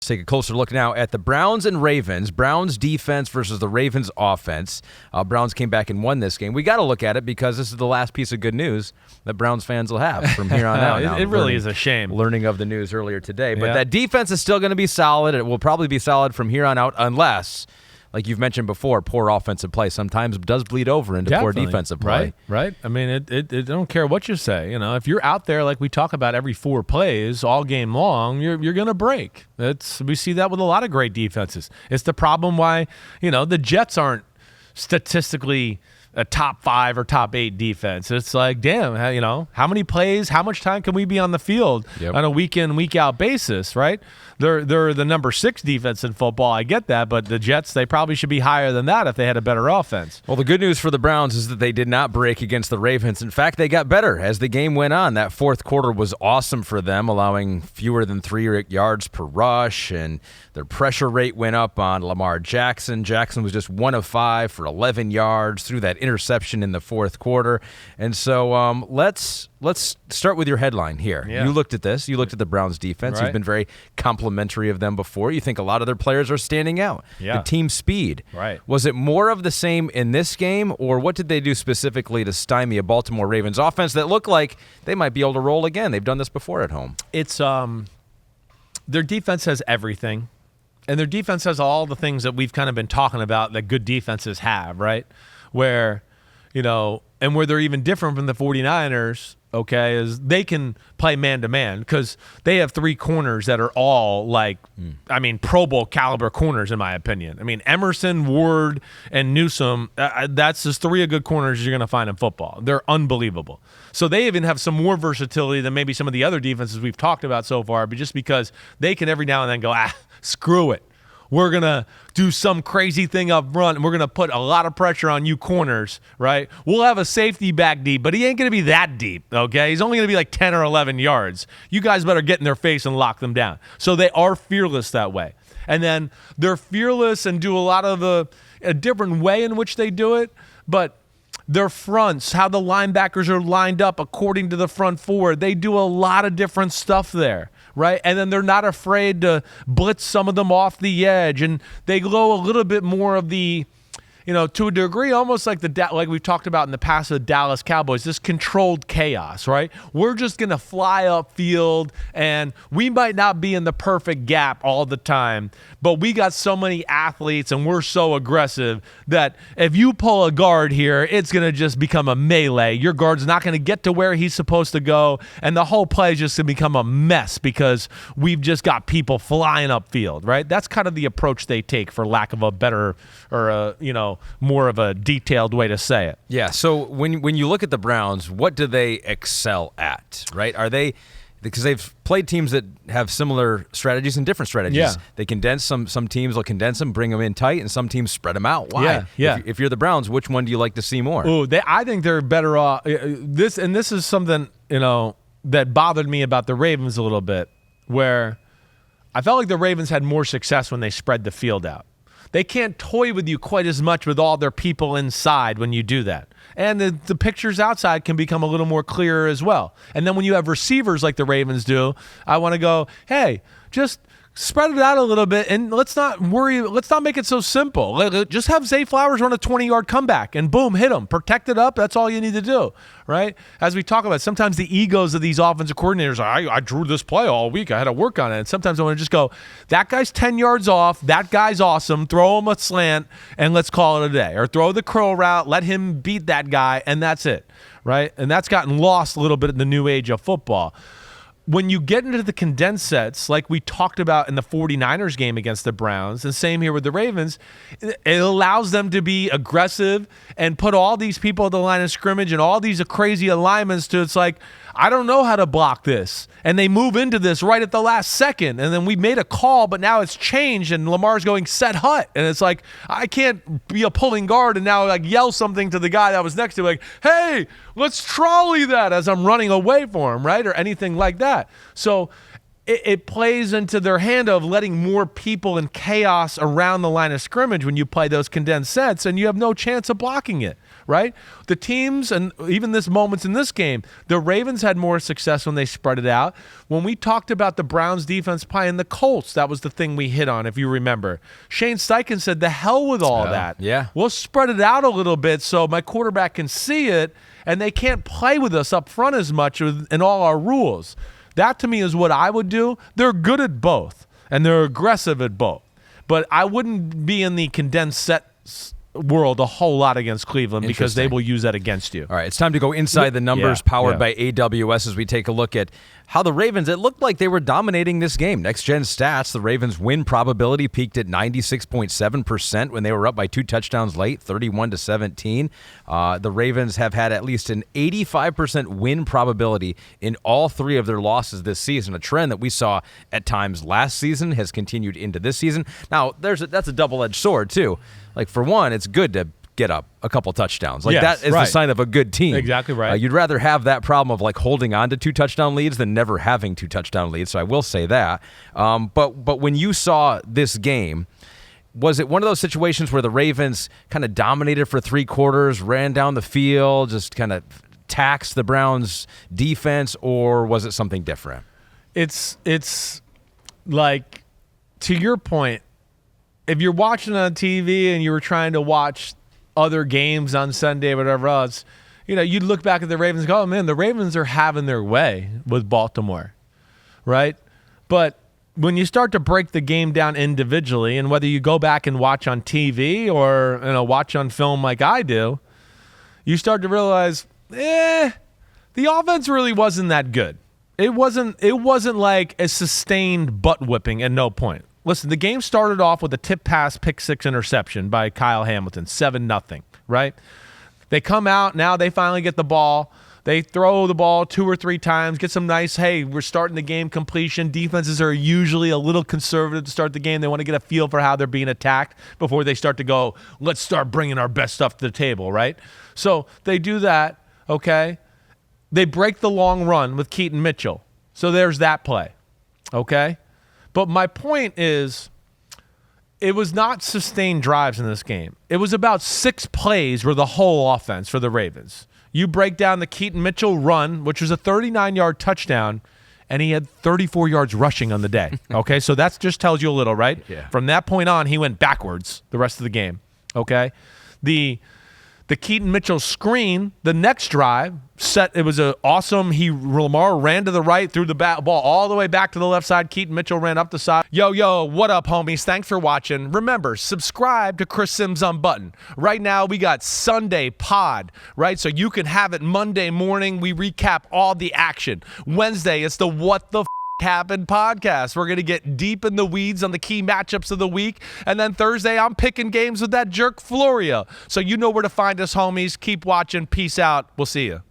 Take a closer look now at the Browns and Ravens. Browns defense versus the Ravens offense. Browns came back and won this game. We got to look at it because this is the last piece of good news that Browns fans will have from here on out. It really is a shame. Learning of the news earlier today. But that defense is still going to be solid. It will probably be solid from here on out unless, like you've mentioned before, poor offensive play sometimes does bleed over into poor defensive play. Right. I mean, it don't care what you say. You know, if you're out there like we talk about every 4 plays all game long, you're going to break. We see that with a lot of great defenses. It's the problem why, the Jets aren't statistically a top 5 or top 8 defense. It's like, damn, how many plays, how much time can we be on the field on a week in, week out basis, right? They're the number 6 defense in football. I get that, but the Jets, they probably should be higher than that if they had a better offense. Well, the good news for the Browns is that they did not break against the Ravens. In fact, they got better as the game went on. That fourth quarter was awesome for them, allowing fewer than 3 yards per rush, and their pressure rate went up on Lamar Jackson. Jackson was just 1 of 5 for 11 yards through that interception in the fourth quarter. And so let's start with your headline here. Yeah. You looked at this. You looked at the Browns defense. Right. You've been very complimentary of them before. You think a lot of their players are standing out. Yeah. The team speed. Right. Was it more of the same in this game, or what did they do specifically to stymie a Baltimore Ravens offense that looked like they might be able to roll again? They've done this before at home. It's their defense has everything, and their defense has all the things that we've kind of been talking about that good defenses have, right? Where, and where they're even different from the 49ers, okay, is they can play man-to-man because they have 3 corners that are all Pro Bowl caliber corners in my opinion. I mean, Emerson, Ward, and Newsome, that's just 3 good corners you're going to find in football. They're unbelievable. So they even have some more versatility than maybe some of the other defenses we've talked about so far, but just because they can every now and then go, screw it. We're going to do some crazy thing up front, and we're going to put a lot of pressure on you corners, right? We'll have a safety back deep, but he ain't going to be that deep, okay? He's only going to be like 10 or 11 yards. You guys better get in their face and lock them down. So they are fearless that way. And then they're fearless and do a lot of a different way in which they do it, but their fronts, how the linebackers are lined up according to the front 4, they do a lot of different stuff there. Right, and then they're not afraid to blitz some of them off the edge, and they go a little bit more of the, to a degree, almost like like we've talked about in the past with the Dallas Cowboys, this controlled chaos, right? We're just going to fly upfield, and we might not be in the perfect gap all the time, but we got so many athletes, and we're so aggressive that if you pull a guard here, it's going to just become a melee. Your guard's not going to get to where he's supposed to go, and the whole play is just going to become a mess because we've just got people flying upfield, right? That's kind of the approach they take, for lack of a better or more of a detailed way to say it. Yeah, so when you look at the Browns, what do they excel at, right? Are they, because they've played teams that have similar strategies and different strategies. Yeah. They condense some teams will condense them, bring them in tight, and some teams spread them out. Why? Yeah. If you're the Browns, which one do you like to see more? I think they're better off. This is something, that bothered me about the Ravens a little bit, where I felt like the Ravens had more success when they spread the field out. They can't toy with you quite as much with all their people inside when you do that. And the pictures outside can become a little more clearer as well. And then when you have receivers like the Ravens do, I want to go, hey, just spread it out a little bit, and let's not worry. Let's not make it so simple. Just have Zay Flowers run a 20-yard comeback, and boom, hit him. Protect it up. That's all you need to do, right? As we talk about, sometimes the egos of these offensive coordinators are, I drew this play all week. I had to work on it. And sometimes I want to just go, that guy's 10 yards off. That guy's awesome. Throw him a slant, and let's call it a day. Or throw the curl route. Let him beat that guy, and that's it, right? And that's gotten lost a little bit in the new age of football. When you get into the condensed sets, like we talked about in the 49ers game against the Browns, and same here with the Ravens, it allows them to be aggressive and put all these people at the line of scrimmage and all these crazy alignments to, it's like, I don't know how to block this. And they move into this right at the last second. And then we made a call, but now it's changed, and Lamar's going set hut. And it's like, I can't be a pulling guard and now yell something to the guy that was next to me, like, hey, let's trolley that as I'm running away for him, right? Or anything like that. So it plays into their hand of letting more people and chaos around the line of scrimmage when you play those condensed sets, and you have no chance of blocking it, right? The teams, and even this moments in this game, the Ravens had more success when they spread it out. When we talked about the Browns defense playing the Colts, that was the thing we hit on, if you remember. Shane Steichen said, the hell with all that. Yeah. We'll spread it out a little bit so my quarterback can see it, and they can't play with us up front as much in all our rules. That, to me, is what I would do. They're good at both, and they're aggressive at both. But I wouldn't be in the condensed set world a whole lot against Cleveland because they will use that against you. All right, it's time to go inside the numbers powered by AWS as we take a look at how the Ravens, it looked like they were dominating this game. Next Gen Stats, the Ravens win probability peaked at 96.7% when they were up by 2 touchdowns late, 31-17. The Ravens have had at least an 85% win probability in all 3 of their losses this season, a trend that we saw at times last season has continued into this season. Now, that's a double-edged sword, too. Like, for one, it's good to get up a couple touchdowns. Like, that is the sign of a good team. Exactly right. You'd rather have that problem of, like, holding on to 2 touchdown leads than never having 2 touchdown leads, so I will say that. But when you saw this game, was it one of those situations where the Ravens kind of dominated for 3 quarters, ran down the field, just kind of taxed the Browns' defense, or was it something different? It's like, to your point, if you're watching on TV and you were trying to watch other games on Sunday or whatever else, you'd look back at the Ravens and go, oh, man, the Ravens are having their way with Baltimore, right? But when you start to break the game down individually, and whether you go back and watch on TV or watch on film like I do, you start to realize, the offense really wasn't that good. It wasn't like a sustained butt whipping at no point. Listen, the game started off with a tip pass, pick 6 interception by Kyle Hamilton, 7-0, right? They come out, now they finally get the ball. They throw the ball 2 or 3 times, get some nice, hey, we're starting the game completion. Defenses are usually a little conservative to start the game. They want to get a feel for how they're being attacked before they start to go, let's start bringing our best stuff to the table, right? So they do that, okay? They break the long run with Keaton Mitchell. So there's that play, okay? But my point is, it was not sustained drives in this game. It was about 6 plays were the whole offense for the Ravens. You break down the Keaton Mitchell run, which was a 39-yard touchdown, and he had 34 yards rushing on the day. Okay, so that just tells you a little, right? Yeah. From that point on, he went backwards the rest of the game. Okay, the Keaton Mitchell screen, the next drive, it was an awesome, Lamar ran to the right, threw the ball all the way back to the left side. Keaton Mitchell ran up the side. Yo, what up, homies? Thanks for watching. Remember, subscribe to Chris Simms Unbuttoned. Right now, we got Sunday pod, right? So you can have it Monday morning. We recap all the action. Wednesday, it's the What the Happened podcast. We're going to get deep in the weeds on the key matchups of the week. And then Thursday, I'm picking games with that jerk Florio. So you know where to find us, homies. Keep watching. Peace out. We'll see you.